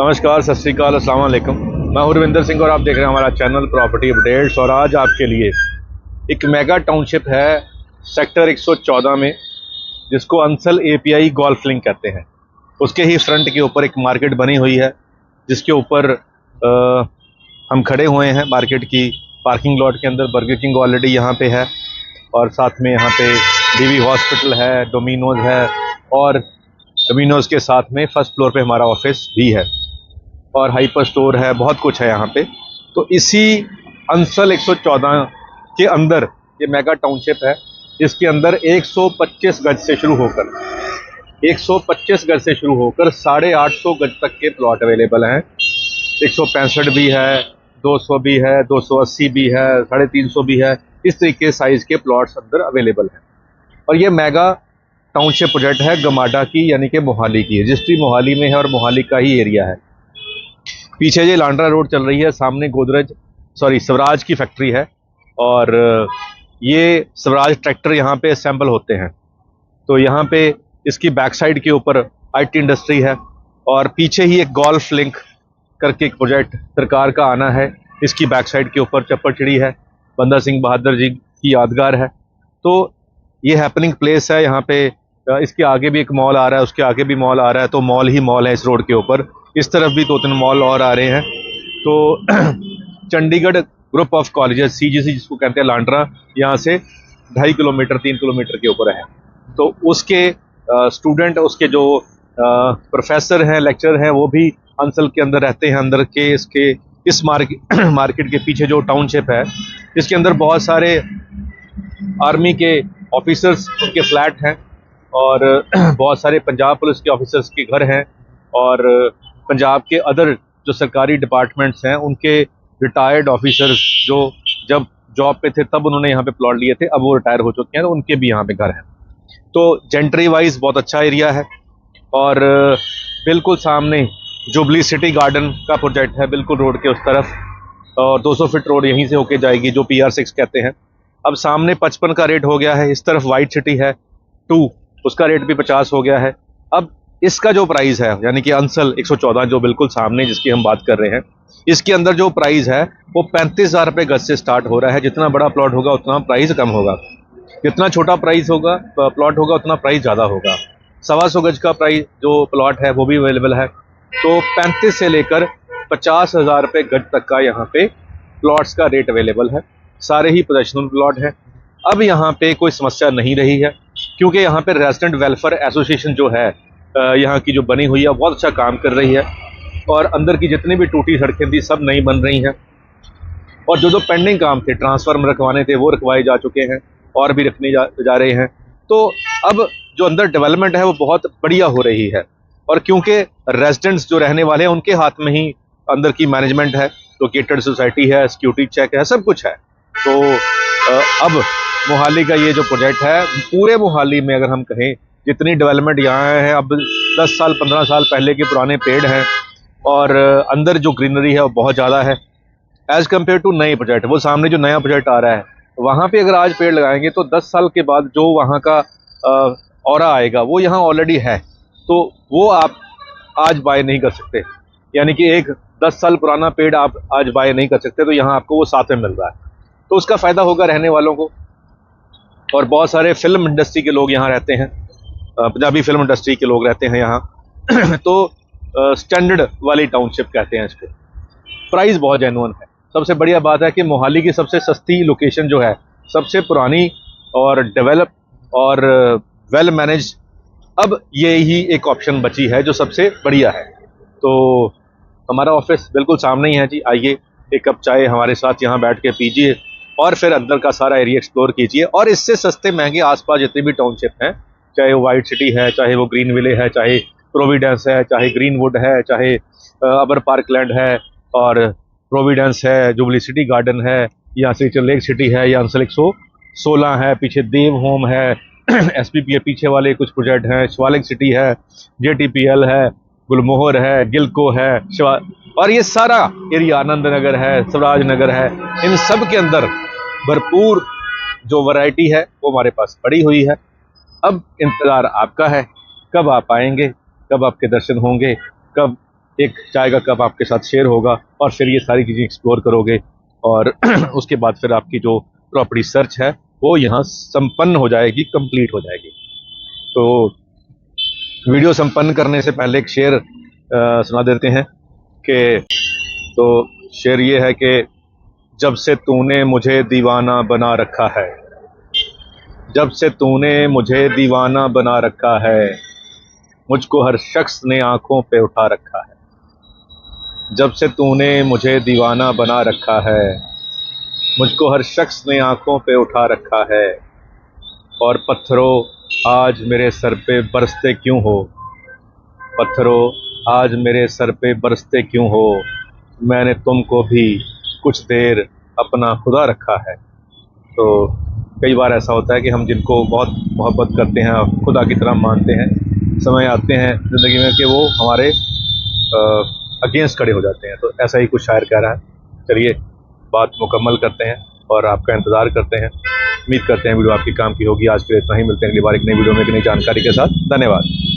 नमस्कार, सत श्री अकाल, अस्सलाम वालेकुम। मैं हूं रविंदर सिंह और आप देख रहे हैं हमारा चैनल प्रॉपर्टी अपडेट्स। और आज आपके लिए एक मेगा टाउनशिप है सेक्टर 114 में, जिसको अंसल एपीआई गोल्फ लिंक कहते हैं। उसके ही फ्रंट के ऊपर एक मार्केट बनी हुई है, जिसके ऊपर हम खड़े हुए हैं। मार्केट की पार्किंग लॉट के अंदर बर्गर किंग ऑलरेडी यहाँ पे है, और साथ में यहाँ पे डीवी हॉस्पिटल है, डोमिनोज है, और डोमिनोज के साथ में फर्स्ट फ्लोर पे हमारा ऑफिस भी है, और हाइपर स्टोर है, बहुत कुछ है यहाँ पे। तो इसी अंसल 114 के अंदर ये मेगा टाउनशिप है। इसके अंदर 125 गज से शुरू होकर 850 गज तक के प्लॉट अवेलेबल हैं। 165 भी है, 200 भी है, 280 भी है, 350 भी है। इस तरीके साइज के प्लॉट्स अंदर अवेलेबल हैं। और ये मेगा टाउनशिप प्रोजेक्ट है गमाडा की, यानी कि मोहाली की। रजिस्ट्री मोहाली में है और मोहाली का ही एरिया है। पीछे ये लांड्रा रोड चल रही है, सामने स्वराज की फैक्ट्री है, और ये स्वराज ट्रैक्टर यहाँ पे असेंबल होते हैं। तो यहाँ पे इसकी बैक साइड के ऊपर आईटी इंडस्ट्री है, और पीछे ही एक गोल्फ लिंक करके एक प्रोजेक्ट सरकार का आना है। इसकी बैक साइड के ऊपर चप्पड़ चिड़ी है, बंदा सिंह बहादुर जी की यादगार है। तो ये हैपनिंग प्लेस है यहाँ पे। इसके आगे भी एक मॉल आ रहा है, उसके आगे भी मॉल आ रहा है, तो मॉल ही मॉल है इस रोड के ऊपर। इस तरफ भी 2-3 मॉल और आ रहे हैं। तो Chandigarh group of colleges, CGC जिसको कहते हैं लांड्रा, यहाँ से 2.5 किलोमीटर 3 किलोमीटर के ऊपर है। तो उसके स्टूडेंट, उसके जो प्रोफेसर हैं, लेक्चर हैं, वो भी अंसल के अंदर रहते हैं। अंदर के इस मार्केट के पीछे जो टाउनशिप है, इसके अंदर बहुत सारे आर्मी के ऑफिसर्स, उनके फ्लैट हैं, और बहुत सारे पंजाब पुलिस के ऑफिसर्स के घर हैं, और पंजाब के अदर जो सरकारी डिपार्टमेंट्स हैं, उनके रिटायर्ड ऑफिसर्स जो जब जॉब पे थे तब उन्होंने यहाँ पे प्लॉट लिए थे, अब वो रिटायर हो चुके हैं, तो उनके भी यहाँ पे घर हैं। तो जेंट्री वाइज बहुत अच्छा एरिया है। और बिल्कुल सामने जुबली सिटी गार्डन का प्रोजेक्ट है, बिल्कुल रोड के उस तरफ, और 200 फीट रोड यहीं से होके जाएगी, जो PR6 कहते हैं। अब सामने 55 का रेट हो गया है। इस तरफ वाइट सिटी है 2, उसका रेट भी 50 हो गया है। अब इसका जो प्राइस है, यानी कि अंसल 114 जो बिल्कुल सामने जिसकी हम बात कर रहे हैं, इसके अंदर जो प्राइस है वो 35,000 रुपये गज से स्टार्ट हो रहा है। जितना बड़ा प्लॉट होगा उतना प्राइस कम होगा, जितना छोटा प्राइस होगा प्लॉट होगा उतना प्राइस ज़्यादा होगा। 125 गज का प्राइस जो प्लॉट है वो भी अवेलेबल है। तो 35 से लेकर 50,000 रुपये गज तक का यहाँ पे प्लॉट्स का रेट अवेलेबल है। सारे ही पोजेशनल प्लॉट है। अब यहाँ पे कोई समस्या नहीं रही है, क्योंकि यहाँ पे रेजिडेंट वेलफेयर एसोसिएशन जो है यहाँ की जो बनी हुई है बहुत अच्छा काम कर रही है, और अंदर की जितनी भी टूटी सड़कें थी सब नई बन रही हैं, और जो पेंडिंग काम थे, ट्रांसफार्मर रखवाने थे, वो रखवाए जा चुके हैं, और भी रखने जा रहे हैं। तो अब जो अंदर डेवलपमेंट है वो बहुत बढ़िया हो रही है, और क्योंकि रेजिडेंट्स जो रहने वाले हैं उनके हाथ में ही अंदर की मैनेजमेंट है, तो गेटेड सोसाइटी है, सिक्योरिटी चेक है, सब कुछ है। तो अब मोहाली का ये जो प्रोजेक्ट है, पूरे मोहाली में अगर हम कहें जितनी डेवलपमेंट यहाँ है, अब 10 साल 15 साल पहले के पुराने पेड़ हैं, और अंदर जो ग्रीनरी है वो बहुत ज़्यादा है एज़ कम्पेयर टू नए प्रोजेक्ट। वो सामने जो नया प्रोजेक्ट आ रहा है, वहाँ पे अगर आज पेड़ लगाएंगे तो 10 साल के बाद जो वहाँ का ऑरा आएगा वो यहाँ ऑलरेडी है, तो वो आप आज बाय नहीं कर सकते। यानी कि एक 10 साल पुराना पेड़ आप आज बाय नहीं कर सकते, तो यहाँ आपको वो साथ में मिल रहा है, तो उसका फ़ायदा होगा रहने वालों को। और बहुत सारे फिल्म इंडस्ट्री के लोग यहाँ रहते हैं, पंजाबी फिल्म इंडस्ट्री के लोग रहते हैं यहाँ। तो स्टैंडर्ड वाली टाउनशिप कहते हैं इसको। प्राइस बहुत जेन्युइन है। सबसे बढ़िया बात है कि मोहाली की सबसे सस्ती लोकेशन जो है, सबसे पुरानी और डेवलप और वेल मैनेज, अब ये ही एक ऑप्शन बची है जो सबसे बढ़िया है। तो हमारा ऑफिस बिल्कुल सामने ही है जी। आइए, एक कप चाय हमारे साथ यहाँ बैठ के पीजिए, और फिर अंदर का सारा एरिया एक्सप्लोर कीजिए। और इससे सस्ते महंगे आसपास जितने भी टाउनशिप हैं, चाहे वो वाइट सिटी है, चाहे वो ग्रीन विले है, चाहे प्रोविडेंस है, चाहे ग्रीनवुड है, चाहे अबर पार्कलैंड है, और प्रोविडेंस है, जुबली सिटी गार्डन है, या सिटी लेक सिटी है, या अंसल 116 है, पीछे देव होम है, SPP है, पीछे वाले कुछ प्रोजेक्ट हैं, शिवालिक सिटी है, JTPL है, गुलमोहर है, गिलको है, और ये सारा एरिया आनंद नगर है, स्वराज नगर है। इन सब के अंदर भरपूर जो वैरायटी है वो हमारे पास पड़ी हुई है। अब इंतज़ार आपका है, कब आप आएंगे, कब आपके दर्शन होंगे, कब एक चाय का कप आपके साथ शेयर होगा और फिर ये सारी चीज़ें एक्सप्लोर करोगे और उसके बाद फिर आपकी जो प्रॉपर्टी सर्च है वो यहाँ संपन्न हो जाएगी, कंप्लीट हो जाएगी। तो वीडियो संपन्न करने से पहले एक शेर सुना देते हैं कि तो शेर ये है कि जब से तूने मुझे दीवाना बना रखा है, जब से तूने मुझे दीवाना बना रखा है, मुझको हर शख्स ने आंखों पे उठा रखा है। जब से तूने मुझे दीवाना बना रखा है, मुझको हर शख्स ने आंखों पे उठा रखा है। और पत्थरों आज मेरे सर पे बरसते क्यों हो, पत्थरों आज मेरे सर पे बरसते क्यों हो, मैंने तुमको भी कुछ देर अपना खुदा रखा है। तो कई बार ऐसा होता है कि हम जिनको बहुत मोहब्बत करते हैं, खुदा की तरह मानते हैं, समय आते हैं ज़िंदगी में कि वो हमारे अगेंस्ट खड़े हो जाते हैं। तो ऐसा ही कुछ शायर कह रहा है। चलिए बात मुकम्मल करते हैं और आपका इंतज़ार करते हैं। उम्मीद करते हैं वीडियो आपके काम की होगी। आज के लिए इतना ही, मिलते हैं अगली बार एक नई वीडियो में एक नई जानकारी के साथ। धन्यवाद।